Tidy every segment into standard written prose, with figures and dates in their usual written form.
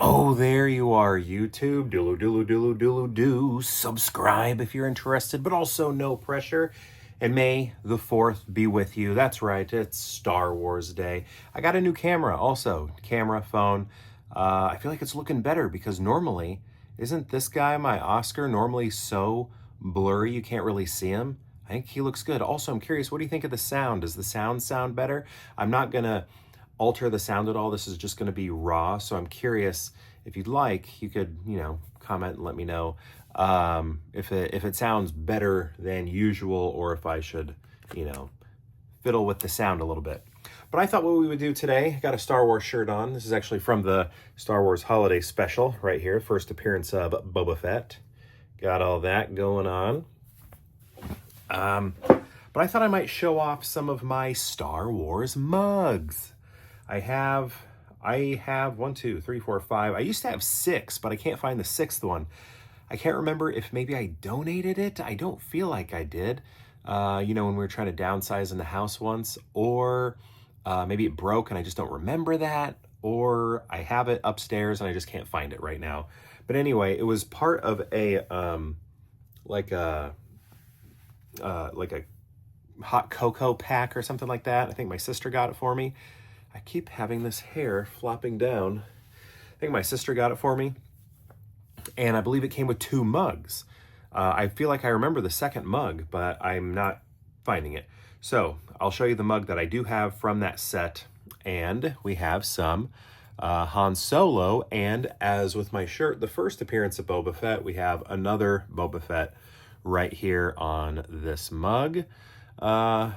Oh, there you are, YouTube. Do. Subscribe if you're interested, but also no pressure. And may the 4th be with you. That's right, it's Star Wars Day. I got a new camera also, camera, phone. I feel like it's looking better because normally, isn't this guy, my Oscar, normally so blurry you can't really see him? I think he looks good. Also, I'm curious, what do you think of the sound? Does the sound sound better? I'm not gonna alter the sound at all. This is just going to be raw. So I'm curious if you'd like, you could, comment and let me know if it sounds better than usual or if I should, fiddle with the sound a little bit. But I thought what we would do today, I got a Star Wars shirt on. This is actually from the Star Wars Holiday Special right here. First appearance of Boba Fett. Got all that going on. But I thought I might show off some of my Star Wars mugs. I have 1, 2, 3, 4, 5. I used to have 6, but I can't find the 6th one. I can't remember if maybe I donated it. I don't feel like I did. When we were trying to downsize in the house once, or maybe it broke and I just don't remember that, or I have it upstairs and I just can't find it right now. But anyway, it was part of a like a hot cocoa pack or something like that. I think my sister got it for me. I keep having this hair flopping down. I think my sister got it for me. And I believe it came with 2 mugs. I feel like I remember the second mug, but I'm not finding it. So I'll show you the mug that I do have from that set. And we have some Han Solo. And as with my shirt, the first appearance of Boba Fett, we have another Boba Fett right here on this mug. On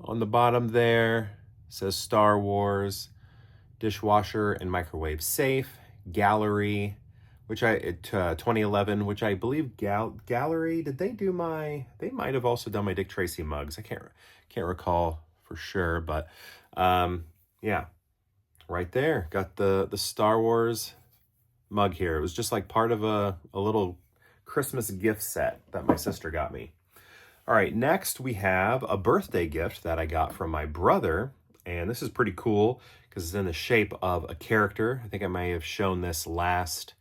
the bottom there, says Star Wars, dishwasher and microwave safe, gallery, which 2011, which I believe gallery, did they do they might have also done my Dick Tracy mugs. I can't recall for sure, but yeah, right there, got the Star Wars mug here. It was just like part of a little Christmas gift set that my sister got me. All right, next we have a birthday gift that I got from my brother. And this is pretty cool because it's in the shape of a character. I think I may have shown this last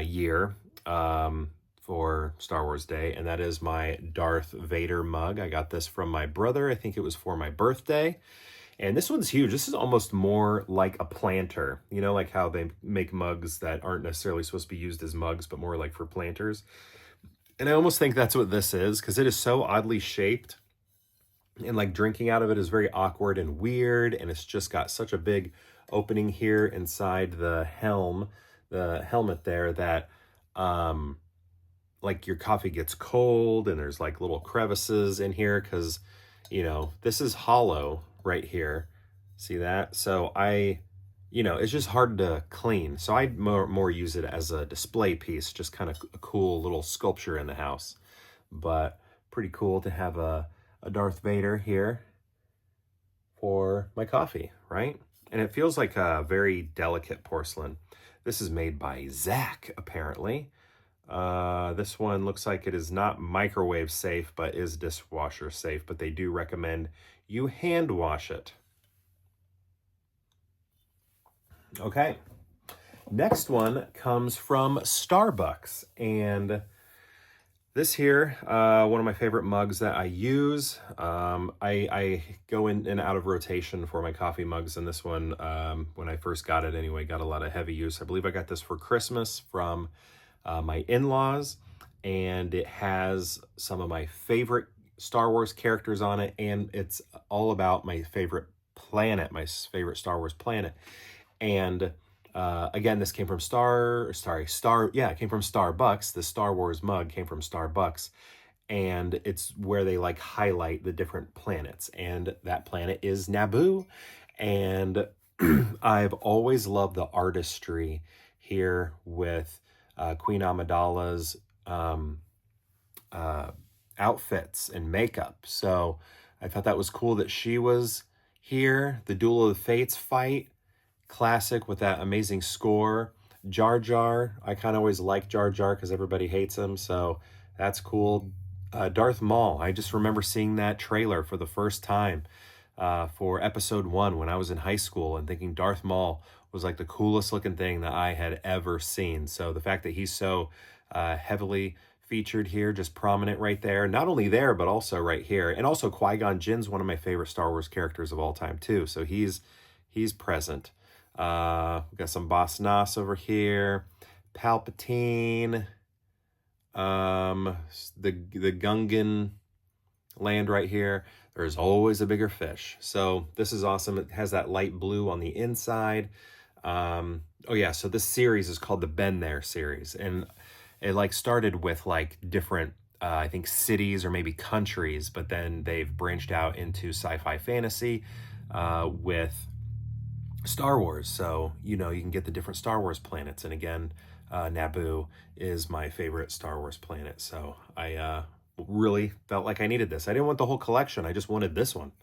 year for Star Wars Day. And that is my Darth Vader mug. I got this from my brother. I think it was for my birthday. And this one's huge. This is almost more like a planter. You know, like how they make mugs that aren't necessarily supposed to be used as mugs, but more like for planters. And I almost think that's what this is because it is so oddly shaped. And like drinking out of it is very awkward and weird. And it's just got such a big opening here inside the helmet there that like your coffee gets cold and there's like little crevices in here because, this is hollow right here. See that? So it's just hard to clean. So I'd more use it as a display piece, just kind of a cool little sculpture in the house. But pretty cool to have a Darth Vader here for my coffee, right? And it feels like a very delicate porcelain. This is made by Zach, apparently. This one looks like it is not microwave safe, but is dishwasher safe, but they do recommend you hand wash it. Okay. Next one comes from Starbucks, and this here, one of my favorite mugs that I use. I go in and out of rotation for my coffee mugs, and this one, when I first got it anyway, got a lot of heavy use. I believe I got this for Christmas from my in-laws, and it has some of my favorite Star Wars characters on it, and it's all about my favorite planet, my favorite Star Wars planet. And again, this came from it came from Starbucks. The Star Wars mug came from Starbucks, and it's where they like highlight the different planets, and that planet is Naboo. And I've always loved the artistry here with Queen Amidala's outfits and makeup. So I thought that was cool that she was here. The Duel of the Fates fight, classic with that amazing score. Jar Jar, I kind of always like Jar Jar because everybody hates him, so that's cool. Darth Maul, I just remember seeing that trailer for the first time for episode 1 when I was in high school and thinking Darth Maul was like the coolest looking thing that I had ever seen. So the fact that he's so heavily featured here, just prominent right there, not only there, but also right here. And also Qui-Gon Jinn's one of my favorite Star Wars characters of all time too. So he's present. We got some Boss Nass over here, Palpatine, the Gungan land right here. There's always a bigger fish. So this is awesome. It has that light blue on the inside. Oh yeah, so this series is called the Been There series, and it like started with like different I think cities or maybe countries, but then they've branched out into sci-fi fantasy with Star Wars. So you know, you can get the different Star Wars planets, and again, Naboo is my favorite Star Wars planet. So I really felt like I needed this. I didn't want the whole collection, I just wanted this one.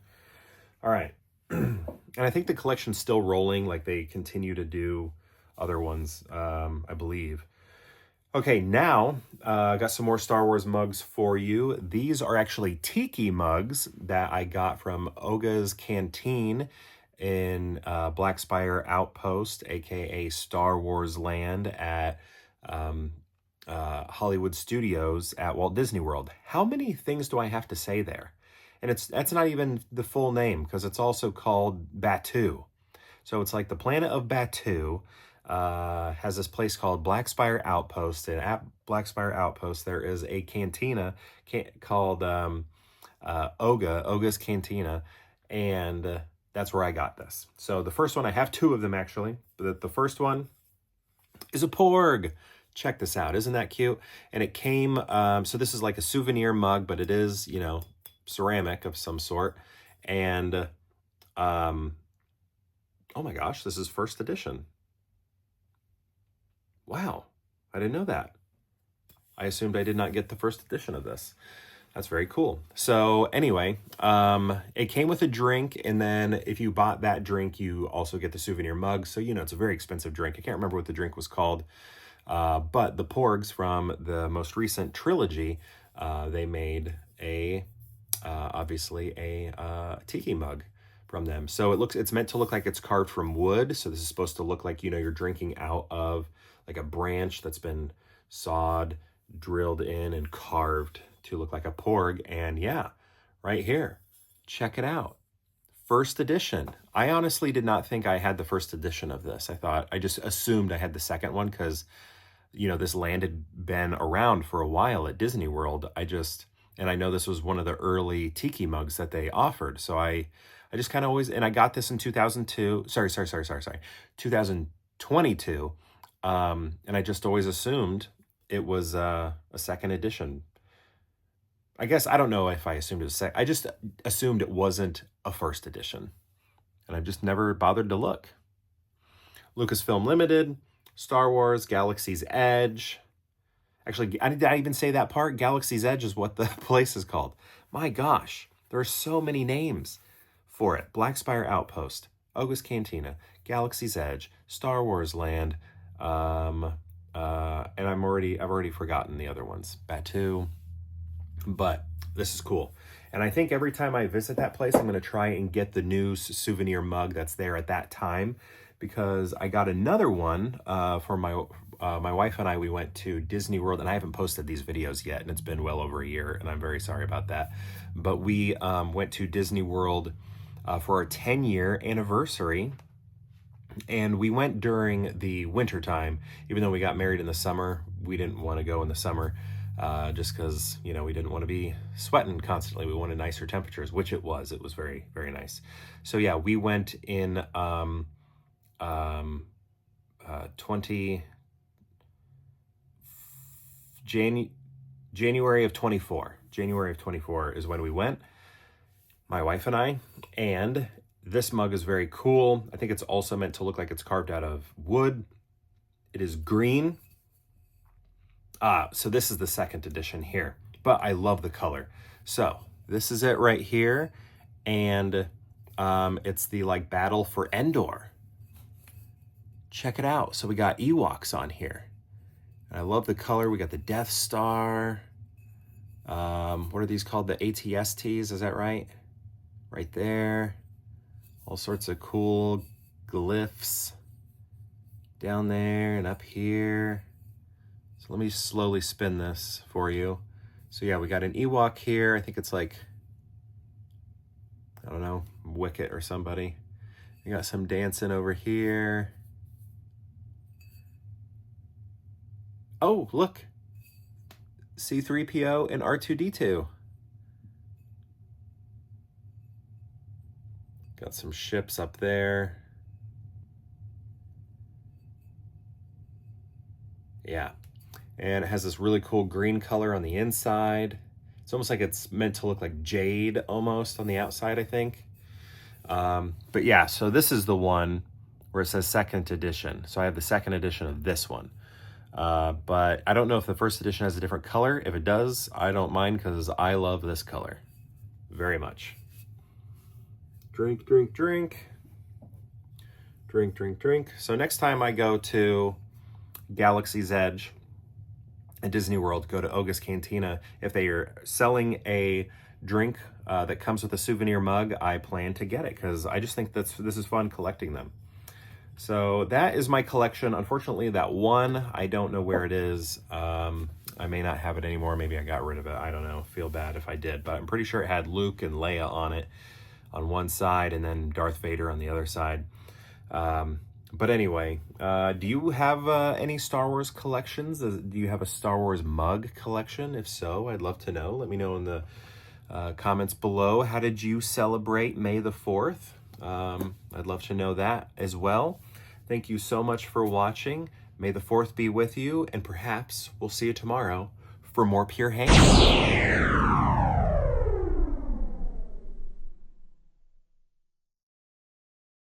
All right. And I think the collection's still rolling, like they continue to do other ones, I believe. Okay, now I got some more Star Wars mugs for you. These are actually tiki mugs that I got from Oga's Canteen in Black Spire Outpost, aka Star Wars Land at Hollywood Studios at Walt Disney World. How many things do I have to say there? And that's not even the full name, because it's also called Batuu. So it's like the planet of Batuu has this place called Black Spire Outpost. And at Black Spire Outpost, there is a cantina called Oga's Cantina. And that's where I got this. So the first one, I have two of them actually. But the first one is a Porg. Check this out. Isn't that cute? And it came, so this is like a souvenir mug, but it is, you know, ceramic of some sort. And oh my gosh, this is first edition. Wow, I didn't know that. I assumed I did not get the first edition of this. That's very cool. So anyway, it came with a drink, and then if you bought that drink, you also get the souvenir mug. So, you know, it's a very expensive drink. I can't remember what the drink was called, but the Porgs from the most recent trilogy, they made a obviously a tiki mug from them. So it's meant to look like it's carved from wood. So this is supposed to look like, you know, you're drinking out of like a branch that's been sawed, drilled in, and carved to look like a Porg. And yeah, right here, check it out. First edition. I honestly did not think I had the first edition of this. I just assumed I had the second one because, you know, this land had been around for a while at Disney World. And I know this was one of the early tiki mugs that they offered. So I just kind of always, and I got this in 2022. And I just always assumed it was a second edition. I guess, I don't know if I assumed it was I just assumed it wasn't a first edition. And I've just never bothered to look. Lucasfilm Limited, Star Wars, Galaxy's Edge. Actually, did I even say that part? Galaxy's Edge is what the place is called. My gosh, there are so many names for it. Black Spire Outpost, Oga's Cantina, Galaxy's Edge, Star Wars Land, and I've already forgotten the other ones. Batuu. But this is cool. And I think every time I visit that place, I'm going to try and get the new souvenir mug that's there at that time, because I got another one for my wife and I. We went to Disney World, and I haven't posted these videos yet, and it's been well over a year, and I'm very sorry about that. But we went to Disney World for our 10-year anniversary, and we went during the winter time. Even though we got married in the summer, we didn't want to go in the summer. Just because, you know, we didn't want to be sweating constantly. We wanted nicer temperatures, which it was. It was very, very nice. So yeah, we went in January of 24. January of 24 is when we went, my wife and I. And this mug is very cool. I think it's also meant to look like it's carved out of wood. It is green. So this is the second edition here, but I love the color. So this is it right here. And it's the like Battle for Endor. Check it out. So we got Ewoks on here. And I love the color. We got the Death Star. What are these called? The ATSTs, is that right? Right there. All sorts of cool glyphs. down there and up here. So let me slowly spin this for you. So yeah, we got an Ewok here. I think it's like, I don't know, Wicket or somebody. We got some dancing over here. Oh, look. C-3PO and R2-D2. Got some ships up there. Yeah. And it has this really cool green color on the inside. It's almost like it's meant to look like jade almost on the outside, I think. But yeah, so this is the one where it says second edition. So I have the second edition of this one. But I don't know if the first edition has a different color. If it does, I don't mind because I love this color very much. Drink, drink, drink. Drink, drink, drink. So next time I go to Galaxy's Edge at Disney World, go to Oga's Cantina. If they are selling a drink that comes with a souvenir mug, I plan to get it because I just think this is fun collecting them. So that is my collection. Unfortunately, that one, I don't know where it is. I may not have it anymore. Maybe I got rid of it. I don't know. Feel bad if I did, but I'm pretty sure it had Luke and Leia on it on one side and then Darth Vader on the other side. But anyway, do you have any Star Wars collections? Do you have a Star Wars mug collection? If so, I'd love to know. Let me know in the comments below. How did you celebrate May the 4th? I'd love to know that as well. Thank you so much for watching. May the 4th be with you, and perhaps we'll see you tomorrow for more Pure Hang.